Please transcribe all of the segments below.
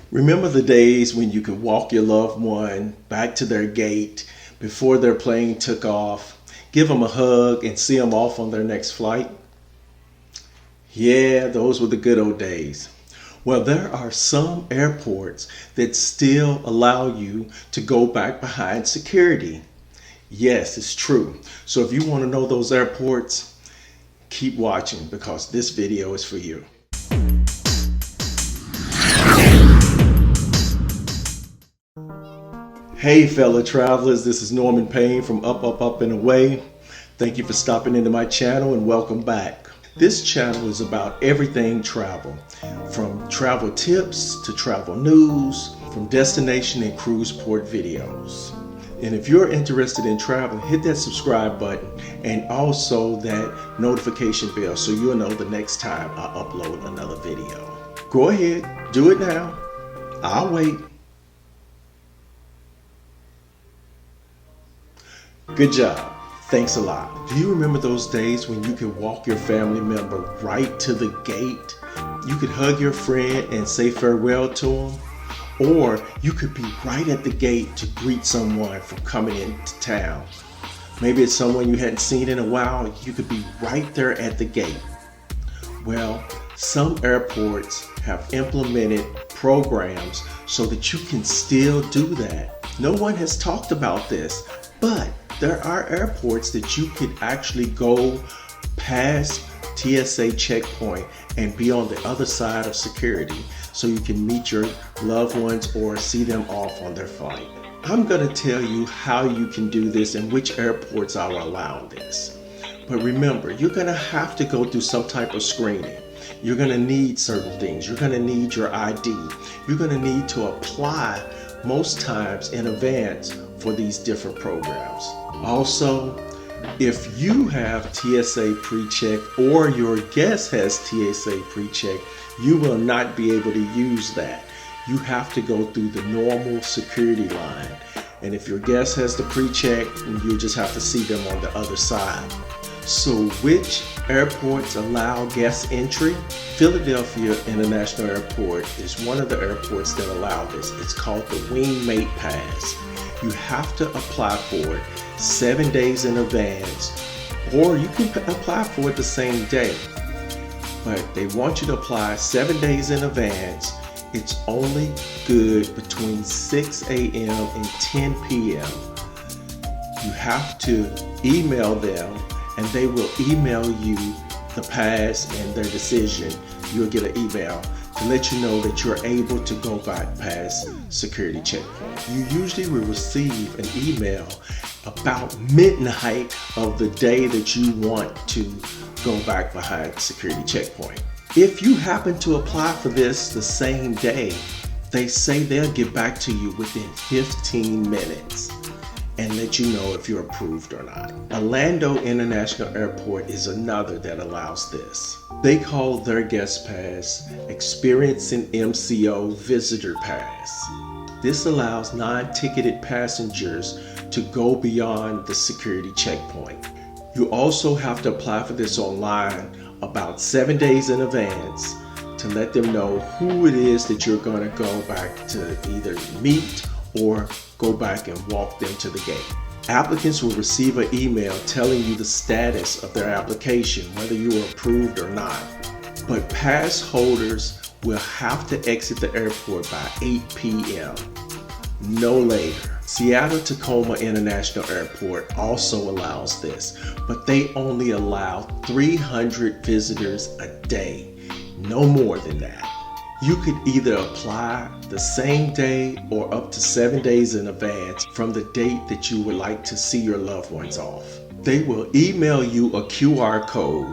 Remember the days when you could walk your loved one back to their gate before their plane took off, give them a hug, and see them off on their next flight? Yeah, those were the good old days. Well, there are some airports that still allow you to go back behind security. Yes, it's true. So if you want to know those airports, keep watching because this video is for you. Hey fellow travelers, this is Norman Payne from Up and Away. Thank you for stopping into my channel and welcome back. This channel is about everything travel, from travel tips to travel news, from destination and cruise port videos. And if you're interested in travel, hit that subscribe button and also that notification bell so you'll know the next time I upload another video. Go ahead, do it now. I'll wait. Good job. Thanks a lot. Do you remember those days when you could walk your family member right to the gate? You could hug your friend and say farewell to them? Or you could be right at the gate to greet someone from coming into town. Maybe it's someone you hadn't seen in a while. You could be right there at the gate. Well, some airports have implemented programs so that you can still do that. No one has talked about this, but there are airports that you could actually go past TSA checkpoint and be on the other side of security so you can meet your loved ones or see them off on their flight. I'm going to tell you how you can do this and which airports are allowing this. But remember, you're going to have to go through some type of screening. You're going to need certain things. You're going to need your ID. You're going to need to apply most times in advance for these different programs. Also, if you have TSA pre-check or your guest has TSA pre-check, you will not be able to use that. You have to go through the normal security line. And if your guest has the pre-check, you just have to see them on the other side. So which airports allow guest entry? Philadelphia International Airport is one of the airports that allow this. It's called the Wingmate Pass. You have to apply for it 7 days in advance, or you can apply for it the same day. But they want you to apply 7 days in advance. It's only good between 6 a.m. and 10 p.m. You have to email them and they will email you the pass and their decision. You'll get an email to let you know that you're able to go back past security checkpoint. You usually will receive an email about midnight of the day that you want to go back behind security checkpoint. If you happen to apply for this the same day, they say they'll get back to you within 15 minutes and let you know if you're approved or not. Orlando International Airport is another that allows this. They call their guest pass Experiencing MCO Visitor Pass. This allows non-ticketed passengers to go beyond the security checkpoint. You also have to apply for this online about 7 days in advance to let them know who it is that you're going to go back to either meet or go back and walk them to the gate. Applicants will receive an email telling you the status of their application, whether you are approved or not. But pass holders will have to exit the airport by 8 p.m. no later. Seattle-Tacoma International Airport also allows this, but they only allow 300 visitors a day, no more than that. You could either apply the same day or up to 7 days in advance from the date that you would like to see your loved ones off. They will email you a QR code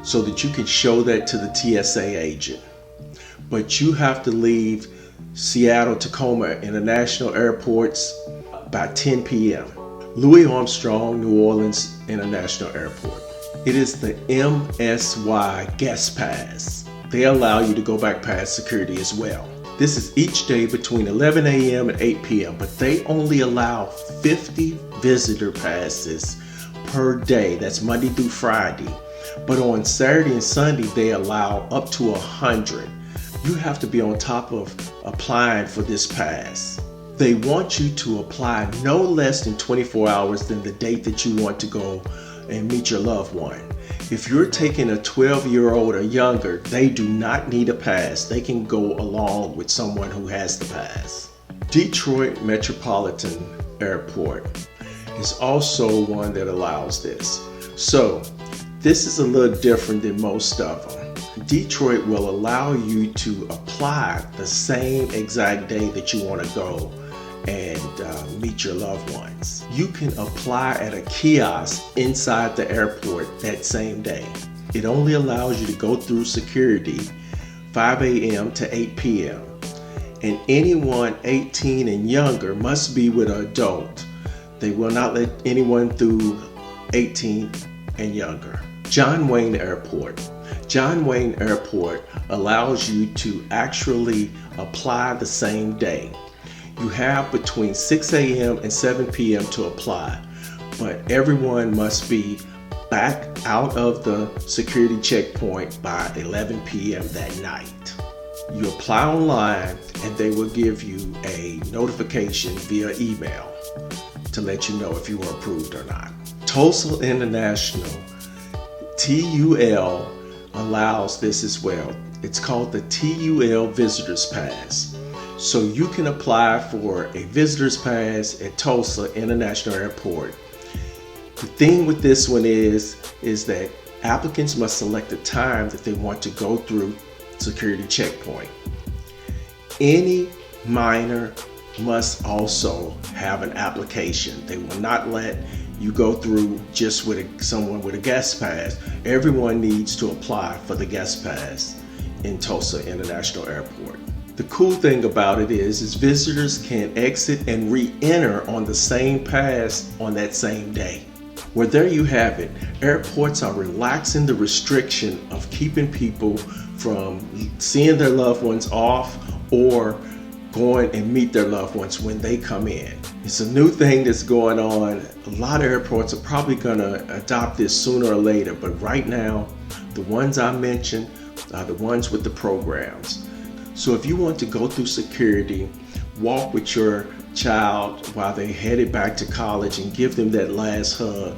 so that you can show that to the TSA agent. But you have to leave Seattle-Tacoma International Airports by 10 p.m. Louis Armstrong New Orleans International Airport. It is the MSY Guest Pass. They allow you to go back past security as well. This is each day between 11 a.m. and 8 p.m., but they only allow 50 visitor passes per day. That's Monday through Friday. But on Saturday and Sunday, they allow up to 100. you have to be on top of applying for this pass. They want you to apply no less than 24 hours than the date that you want to go and meet your loved one. If you're taking a 12-year-old or younger, they do not need a pass. They can go along with someone who has the pass. Detroit Metropolitan Airport is also one that allows this. So this is a little different than most of them. Detroit will allow you to apply the same exact day that you want to go and meet your loved ones. You can apply at a kiosk inside the airport that same day. It only allows you to go through security 5 a.m. to 8 p.m. And anyone 18 and younger must be with an adult. They will not let anyone through 18 and younger. John Wayne Airport. John Wayne Airport allows you to actually apply the same day. You have between 6 a.m. and 7 p.m. to apply, but everyone must be back out of the security checkpoint by 11 p.m. that night. You apply online and they will give you a notification via email to let you know if you were approved or not. Tulsa International, TUL, allows this as well. It's called the TUL Visitor's Pass. So you can apply for a visitor's pass at Tulsa International Airport. The thing with this one is that applicants must select the time that they want to go through security checkpoint. Any minor must also have an application. They will not let you go through just with someone with a guest pass. Everyone needs to apply for the guest pass in Tulsa International Airport. The cool thing about it is visitors can exit and re-enter on the same pass on that same day. Well, there you have it. Airports are relaxing the restriction of keeping people from seeing their loved ones off or going and meet their loved ones when they come in. It's a new thing that's going on. A lot of airports are probably going to adopt this sooner or later, but right now, the ones I mentioned are the ones with the programs. So if you want to go through security, walk with your child while they headed back to college and give them that last hug,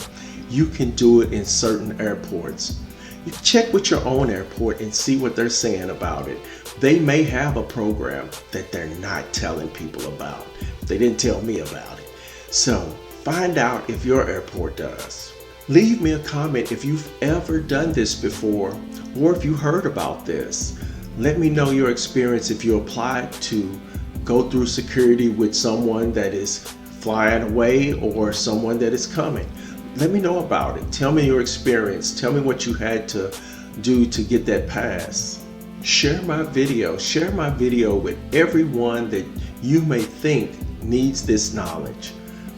you can do it in certain airports. You check with your own airport and see what they're saying about it. They may have a program that they're not telling people about. They didn't tell me about it. So find out if your airport does. Leave me a comment if you've ever done this before or if you heard about this. Let me know your experience if you applied to go through security with someone that is flying away or someone that is coming. Let me know about it. Tell me your experience. Tell me what you had to do to get that pass. Share my video with everyone that you may think needs this knowledge,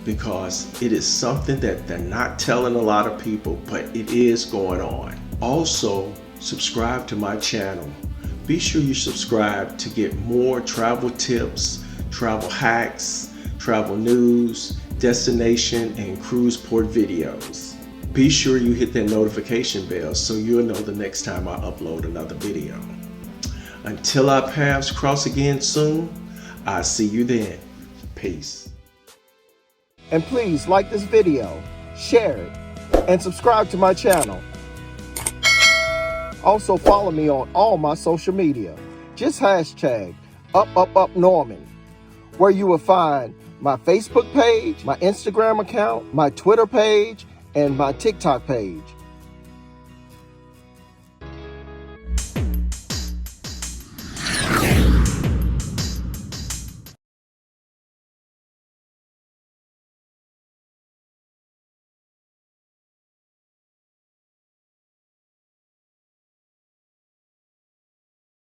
because it is something that they're not telling a lot of people, but it is going on. Also, subscribe to my channel. Be sure you subscribe to get more travel tips, travel hacks, travel news, destination, and cruise port videos. Be sure you hit that notification bell so you'll know the next time I upload another video. Until our paths cross again soon, I'll see you then. Peace. And please like this video, share it, and subscribe to my channel. Also follow me on all my social media. Just hashtag #UpUpUpNorman, where you will find my Facebook page, my Instagram account, my Twitter page, and my TikTok page.